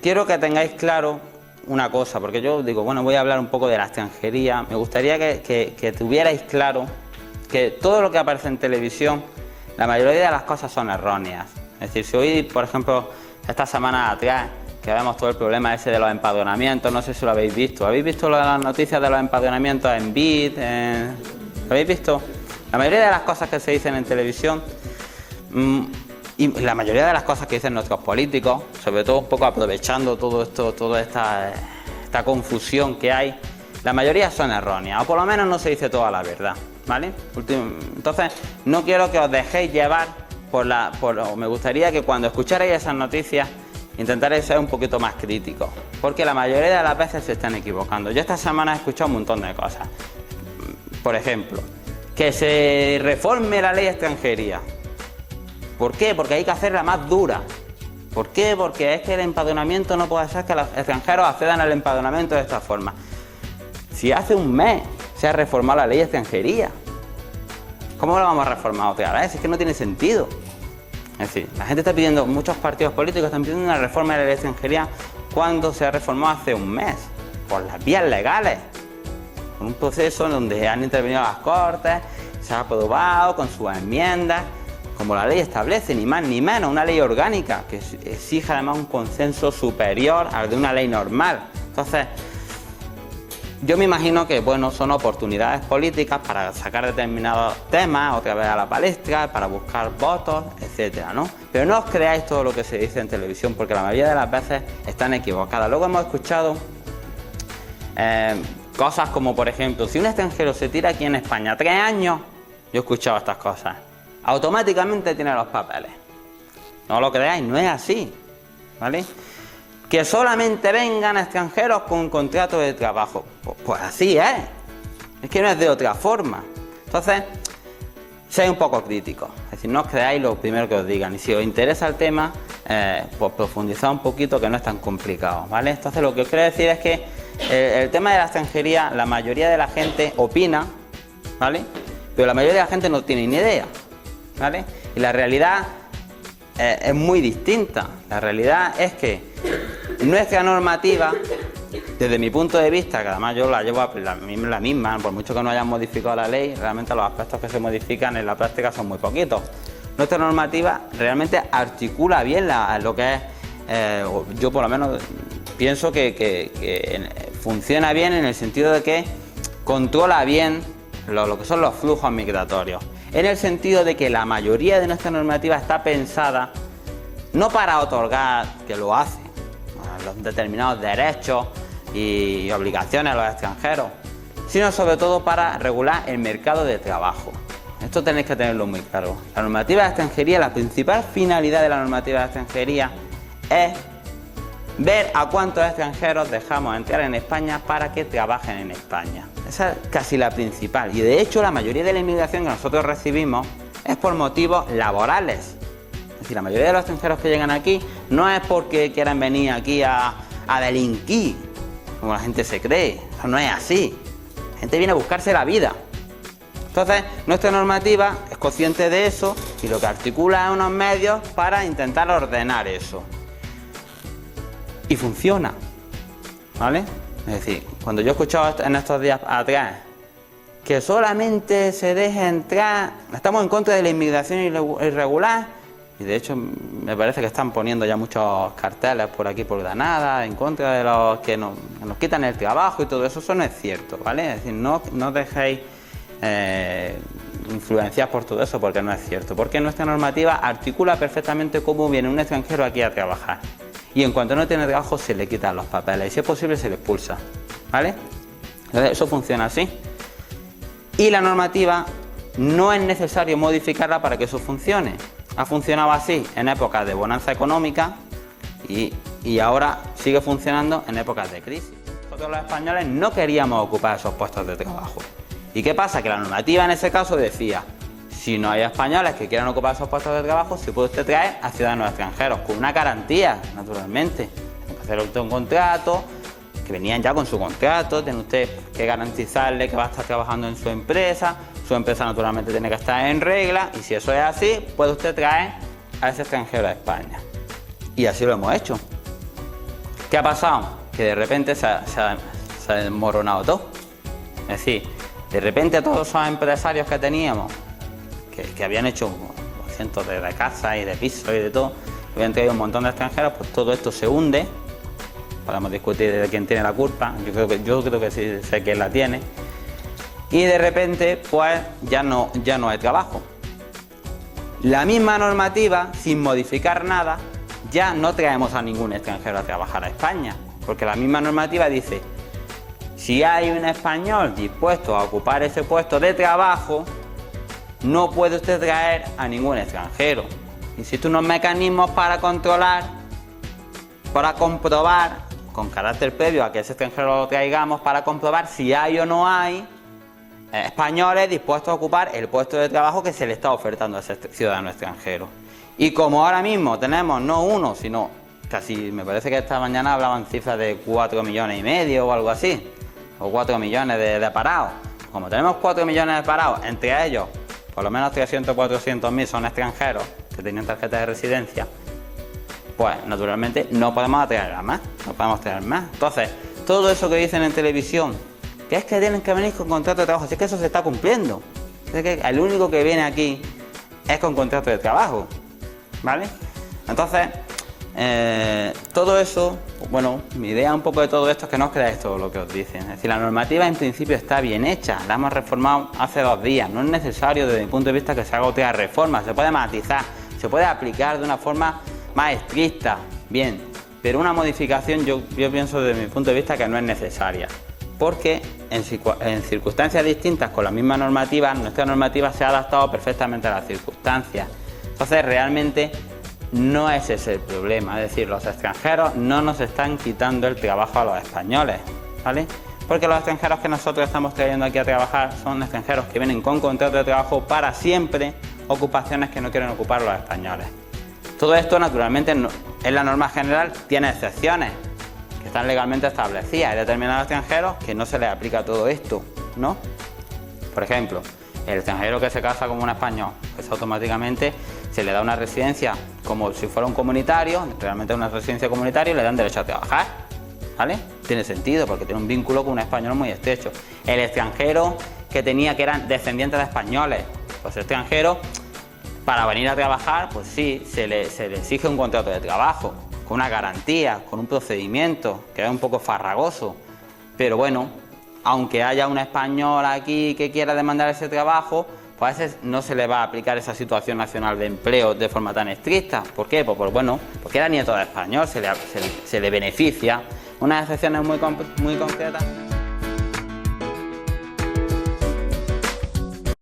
quiero que tengáis claro una cosa, porque yo digo, bueno, voy a hablar un poco de la extranjería. Me gustaría que tuvierais claro que todo lo que aparece en televisión, la mayoría de las cosas son erróneas. Es decir, si hoy, por ejemplo, esta semana atrás, que vemos todo el problema ese de los empadronamientos, no sé si lo habéis visto. ¿Habéis visto las noticias de los empadronamientos en BID? ¿Lo habéis visto? La mayoría de las cosas que se dicen en televisión y la mayoría de las cosas que dicen nuestros políticos, sobre todo un poco aprovechando todo esto, toda esta confusión que hay, la mayoría son erróneas, o por lo menos no se dice toda la verdad, ¿vale? Entonces, no quiero que os dejéis llevar me gustaría que cuando escucharais esas noticias intentaréis ser un poquito más críticos, porque la mayoría de las veces se están equivocando. Yo esta semana he escuchado un montón de cosas. Por ejemplo, que se reforme la ley de extranjería. ¿Por qué? Porque hay que hacerla más dura. ¿Por qué? Porque es que el empadronamiento no puede ser que los extranjeros accedan al empadronamiento de esta forma. Si hace un mes se ha reformado la ley de extranjería, ¿cómo la vamos a reformar otra vez? Es que no tiene sentido. Es decir, la gente está pidiendo, muchos partidos políticos están pidiendo una reforma de la ley de extranjería cuando se ha reformado hace un mes, por las vías legales, con un proceso en donde han intervenido las Cortes, se ha aprobado con sus enmiendas, como la ley establece, ni más ni menos, una ley orgánica que exige además un consenso superior al de una ley normal. Entonces, yo me imagino que, bueno, son oportunidades políticas para sacar determinados temas otra vez a la palestra, para buscar votos, etcétera, ¿no? Pero no os creáis todo lo que se dice en televisión, porque la mayoría de las veces están equivocadas. Luego hemos escuchado cosas como, por ejemplo, si un extranjero se tira aquí en España 3 años, yo he escuchado estas cosas, automáticamente tiene los papeles. No lo creáis, no es así, ¿vale? Que solamente vengan extranjeros con contrato de trabajo. Pues así es que no es de otra forma. Entonces, seáis un poco críticos, es decir, no os creáis lo primero que os digan, y si os interesa el tema, pues profundizad un poquito, que no es tan complicado, ¿vale? Entonces, lo que os quiero decir es que el tema de la extranjería, la mayoría de la gente opina, ¿vale? Pero la mayoría de la gente no tiene ni idea, ¿vale? Y la realidad es muy distinta. La realidad es que nuestra normativa, desde mi punto de vista, que además yo la llevo a la misma, por mucho que no hayan modificado la ley, realmente los aspectos que se modifican en la práctica son muy poquitos. Nuestra normativa realmente articula bien lo que es, yo por lo menos pienso que funciona bien en el sentido de que controla bien lo que son los flujos migratorios, en el sentido de que la mayoría de nuestra normativa está pensada no para otorgar, que lo hace, los determinados derechos y obligaciones a los extranjeros, sino sobre todo para regular el mercado de trabajo. Esto tenéis que tenerlo muy claro. La normativa de extranjería, la principal finalidad de la normativa de extranjería es ver a cuántos extranjeros dejamos entrar en España para que trabajen en España. Esa es casi la principal. Y de hecho la mayoría de la inmigración que nosotros recibimos es por motivos laborales. Es decir, la mayoría de los extranjeros que llegan aquí no es porque quieran venir aquí a delinquir, como la gente se cree. Eso no es así. La gente viene a buscarse la vida. Entonces, nuestra normativa es consciente de eso y lo que articula es unos medios para intentar ordenar eso. Y funciona, ¿vale? Es decir, cuando yo he escuchado en estos días atrás que solamente se deje entrar, estamos en contra de la inmigración irregular, y de hecho me parece que están poniendo ya muchos carteles por aquí por Granada en contra de los que nos quitan el trabajo y todo eso, eso no es cierto, ¿vale? Es decir, no dejéis influenciar por todo eso, porque no es cierto, porque nuestra normativa articula perfectamente cómo viene un extranjero aquí a trabajar. Y en cuanto no tiene trabajo se le quitan los papeles y si es posible se le expulsa, ¿vale? Entonces eso funciona así. Y la normativa no es necesario modificarla para que eso funcione. Ha funcionado así en épocas de bonanza económica y ahora sigue funcionando en épocas de crisis. Nosotros los españoles no queríamos ocupar esos puestos de trabajo. ¿Y qué pasa? Que la normativa en ese caso decía: si no hay españoles que quieran ocupar esos puestos de trabajo, se puede usted traer a ciudadanos extranjeros, con una garantía, naturalmente. Tiene que hacer usted un contrato, que venían ya con su contrato, tiene usted que garantizarle que va a estar trabajando en su empresa naturalmente tiene que estar en regla, y si eso es así, puede usted traer a ese extranjero a España. Y así lo hemos hecho. ¿Qué ha pasado? Que de repente se ha desmoronado todo. Es decir, de repente todos esos empresarios que teníamos, que habían hecho cientos de casas y de pisos y de todo, habían traído un montón de extranjeros, pues todo esto se hunde. Podemos discutir de quién tiene la culpa, yo creo que sí sé quién la tiene. Y de repente, pues ya no hay trabajo. La misma normativa, sin modificar nada, ya no traemos a ningún extranjero a trabajar a España, porque la misma normativa dice, si hay un español dispuesto a ocupar ese puesto de trabajo, no puede usted traer a ningún extranjero. Existen unos mecanismos para controlar, para comprobar, con carácter previo a que ese extranjero lo traigamos, para comprobar si hay o no hay españoles dispuestos a ocupar el puesto de trabajo que se le está ofertando a ese ciudadano extranjero. Y como ahora mismo tenemos no uno, sino casi, me parece que esta mañana hablaban cifras de 4,5 millones o algo así, o 4 millones de parados. Como tenemos 4 millones de parados, entre ellos por lo menos 300 o 400 mil son extranjeros que tenían tarjeta de residencia, pues naturalmente no podemos atraer a más, no podemos traer más. Entonces, todo eso que dicen en televisión, que es que tienen que venir con contrato de trabajo, si es que eso se está cumpliendo. Es que el único que viene aquí es con contrato de trabajo, ¿vale? Entonces, todo eso, bueno, mi idea un poco de todo esto es que no os creáis todo lo que os dicen. Es decir, la normativa en principio está bien hecha, la hemos reformado hace 2 días, no es necesario desde mi punto de vista que se haga otra reforma, se puede matizar, se puede aplicar de una forma más estricta, bien, pero una modificación yo pienso desde mi punto de vista que no es necesaria, porque en circunstancias distintas con la misma normativa, nuestra normativa se ha adaptado perfectamente a las circunstancias. Entonces realmente no es ese el problema, es decir, los extranjeros no nos están quitando el trabajo a los españoles, ¿vale? Porque los extranjeros que nosotros estamos trayendo aquí a trabajar son extranjeros que vienen con contrato de trabajo para siempre, ocupaciones que no quieren ocupar los españoles. Todo esto naturalmente en la norma general tiene excepciones que están legalmente establecidas. Hay determinados extranjeros que no se les aplica todo esto, ¿no? Por ejemplo, el extranjero que se casa con un español, pues automáticamente se le da una residencia como si fuera un comunitario, realmente una residencia comunitaria, y le dan derecho a trabajar, ¿vale? Tiene sentido porque tiene un vínculo con un español muy estrecho. El extranjero que eran descendientes de españoles, pues el extranjero, para venir a trabajar, pues sí, se le exige un contrato de trabajo, con una garantía, con un procedimiento que es un poco farragoso, pero bueno, aunque haya un español aquí que quiera demandar ese trabajo, pues a veces no se le va a aplicar esa situación nacional de empleo de forma tan estricta. ¿Por qué? Pues bueno, porque era nieto de español, se le beneficia. Unas excepciones muy concretas.